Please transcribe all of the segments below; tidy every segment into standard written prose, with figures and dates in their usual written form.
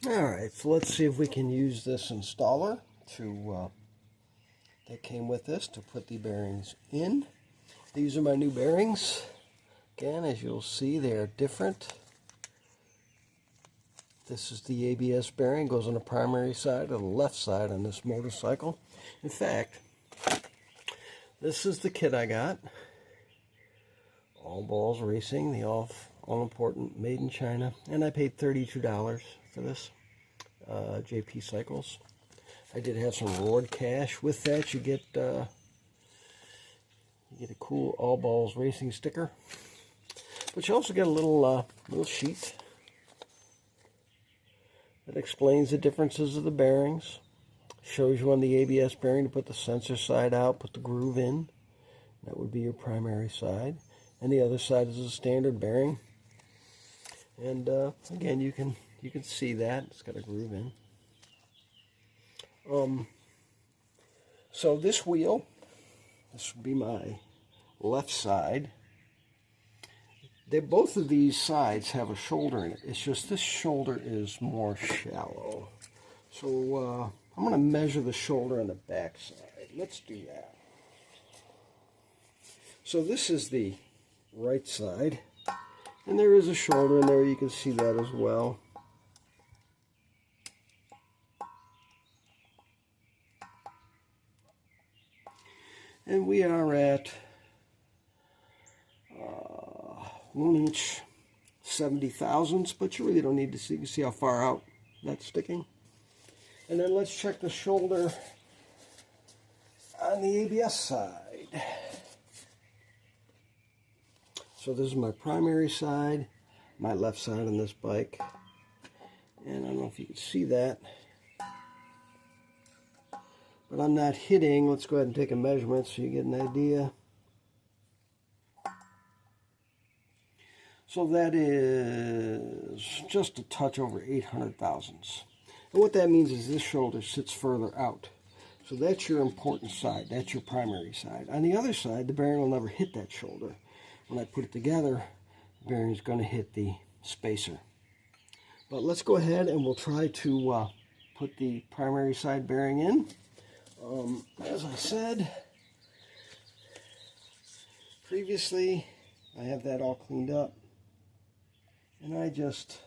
Alright, so let's see if we can use this installer that came with this to put the bearings in. These are my new bearings. Again, as you'll see, they are different. This is the ABS bearing, goes on the primary side or the left side on this motorcycle. In fact, this is the kit I got. All Balls Racing, the all-important made in China. And I paid $32 for this, JP Cycles. I did have some reward cash. With that, you get a cool All Balls Racing sticker. But you also get a little sheet that explains the differences of the bearings. Shows you on the ABS bearing to put the sensor side out, put the groove in. That would be your primary side. And the other side is a standard bearing. And again, you can see that it's got a groove in. So this wheel, this would be my left side. Both of these sides have a shoulder in it. It's just this shoulder is more shallow. So I'm going to measure the shoulder on the back side. Let's do that. So this is the right side, and there is a shoulder in there. You can see that as well. And we are at 1 inch 70 thousandths, but you really don't need to see. You can see how far out that's sticking. And then let's check the shoulder on the ABS side. So this is my primary side, my left side on this bike. And I don't know if you can see that, but I'm not hitting. Let's go ahead and take a measurement so you get an idea. So that is just a touch over 800 thousandths. And what that means is this shoulder sits further out. So that's your important side. That's your primary side. On the other side, the bearing will never hit that shoulder. When I put it together, the bearing is going to hit the spacer. But let's go ahead and we'll try to put the primary side bearing in. As I said previously, I have that all cleaned up. And I just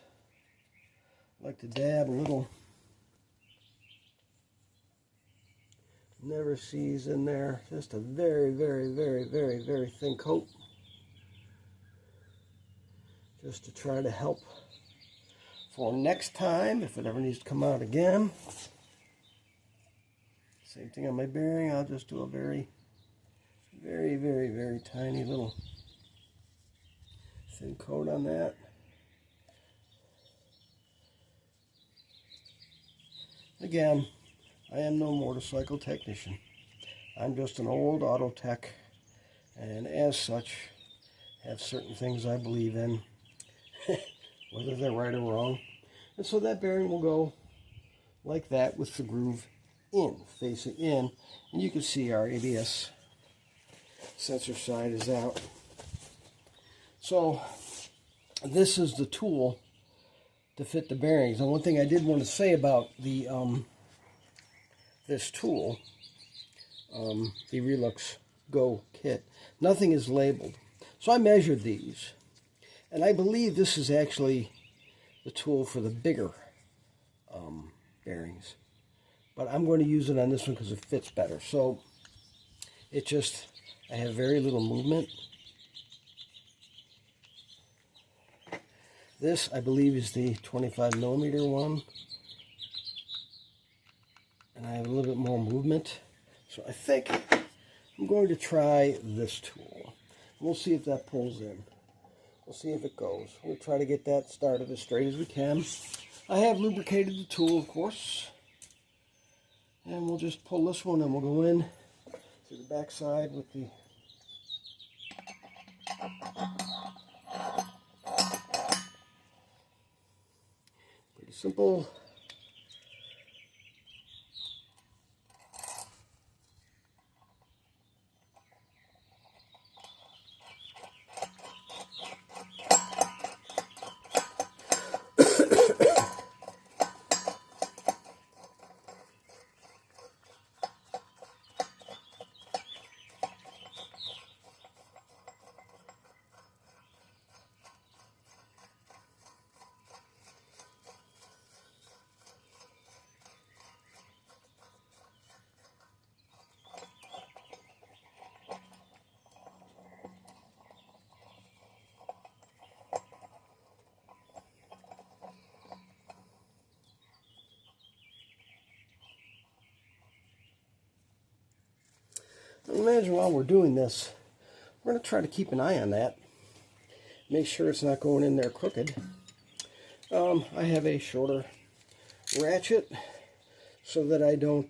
like to dab a little never sees in there. Just a very, very, very, very, very thin coat. Just to try to help for next time, if it ever needs to come out again. Same thing on my bearing. I'll just do a very, very, very, very tiny little thin coat on that. Again, I am no motorcycle technician. I'm just an old auto tech, and as such, have certain things I believe in, whether they're right or wrong. And so that bearing will go like that with the groove in, facing in, and you can see our ABS sensor side is out. So this is the tool to fit the bearings. And one thing I did want to say about the this tool, the ReluxGo kit, nothing is labeled. So I measured these, and I believe this is actually the tool for the bigger bearings. But I'm going to use it on this one because it fits better. So it just, I have very little movement. This, I believe, is the 25mm one. And I have a little bit more movement. So I think I'm going to try this tool. We'll see if that pulls in. We'll see if it goes. We'll try to get that started as straight as we can. I have lubricated the tool, of course. And we'll just pull this one and we'll go in to the back side with the pretty simple. Imagine while we're doing this, we're going to try to keep an eye on that. Make sure it's not going in there crooked. I have a shorter ratchet so that I don't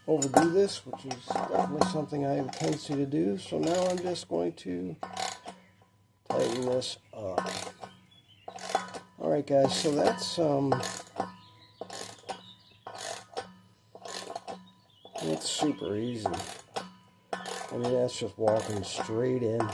overdo this, which is definitely something I have a tendency to do. So now I'm just going to tighten this up. Alright guys, so that's super easy. I mean, that's just walking straight in.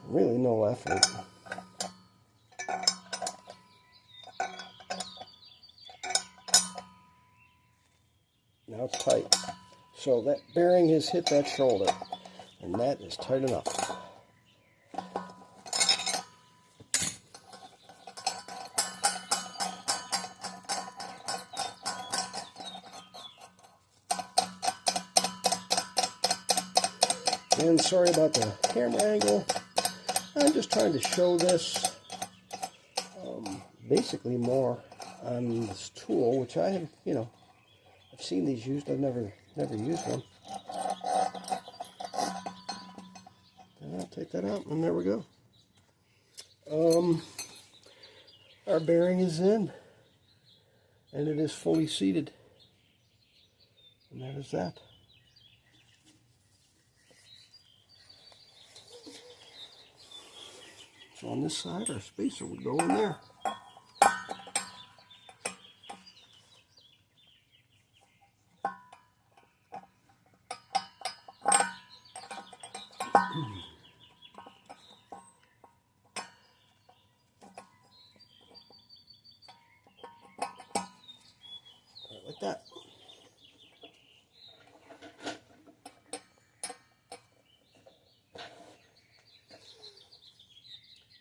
Really no effort. Now it's tight. So that bearing has hit that shoulder, and that is tight enough. And sorry about the camera angle. I'm just trying to show this basically more on this tool, which I have, I've seen these used. I've never used one. And I'll take that out, and there we go. Our bearing is in, and it is fully seated. And that is that. So on this side, our spacer would go in there. Like that.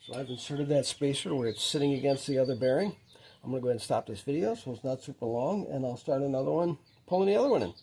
So I've inserted that spacer where it's sitting against the other bearing. I'm going to go ahead and stop this video so it's not super long, and I'll start another one pulling the other one in.